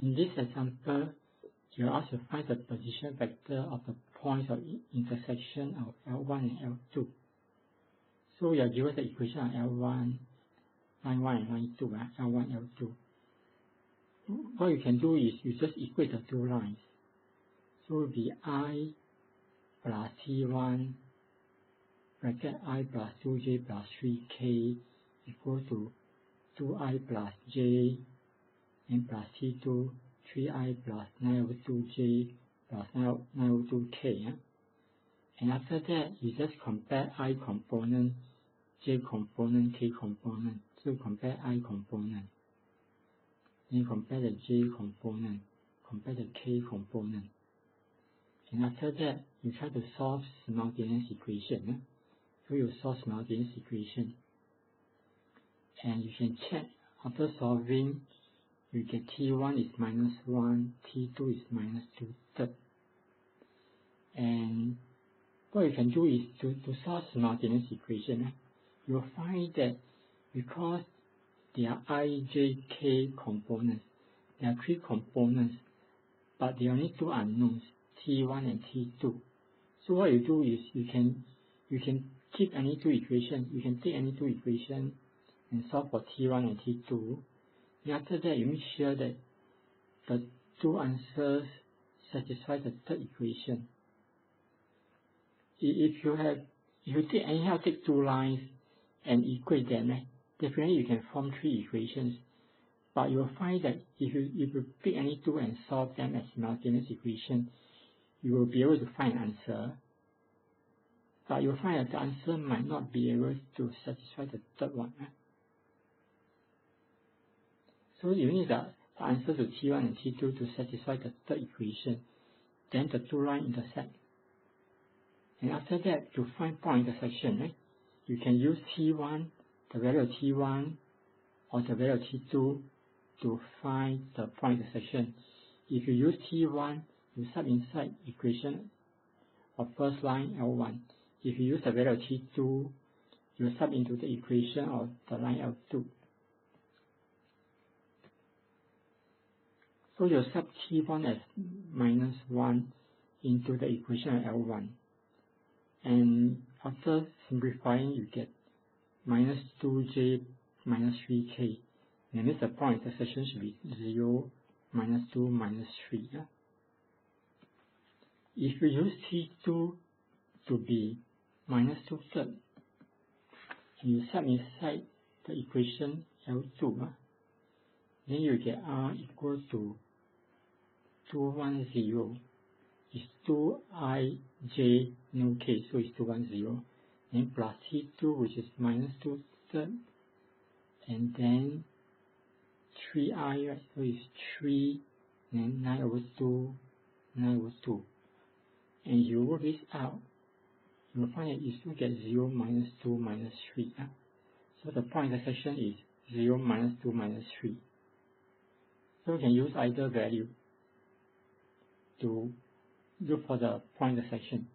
In this example, you are asked to find the position vector of the points of intersection of L1 and L2. So you are given the equation of L1, line 1 and line 2, L1, L2. What you can do is you just equate the two lines. So it will be I plus T1 bracket I plus 2j plus 3k equal to 2I plus j and plus T2 3I plus 9/2j plus 9/2k. And after that, you just compare I component, j component, k component. So compare I component. Then compare the j component, compare the k component. And after that, you try to solve simultaneous equation. So you solve simultaneous equation. And you can check after solving, you get T1 is minus 1, T2 is minus 2/3. And what you can do is to solve simultaneous equation, you will find that because there are I, j, k components, there are three components, but there are only two unknowns, T1 and T2. So what you do is you can keep any two equations, you can take any two equations and solve for T1 and T2. And after that, you make sure that the two answers satisfy the third equation. If you take two lines and equate them, definitely you can form three equations. But you will find that if you pick any two and solve them as simultaneous equation, you will be able to find an answer. But you will find that the answer might not be able to satisfy the third one. So you need the answer to T1 and T2 to satisfy the third equation. Then the two lines intersect. And after that, to find point intersection, you can use T1, the value of T1, or the value of T2 to find the point intersection. If you use T1, you sub inside equation of first line L1. If you use the value of T2, you sub into the equation of the line L2. So you sub T1 as minus 1 into the equation of L1. And after simplifying, you get minus 2j minus 3k. That means the point intersection should be 0, minus 2, minus 3. If you use T2 to be minus 2/3, you sub inside the equation L2, then you get R equal to 210 is 2ij, no k, so it's 210, then plus T2, which is minus 2/3, and then 3i, right, so it's 3, then 9/2, 9/2. And you work this out, you will find that you still get 0, minus 2, minus 3. So the point intersection is 0, minus 2, minus 3. So you can use either value to look for the point intersection.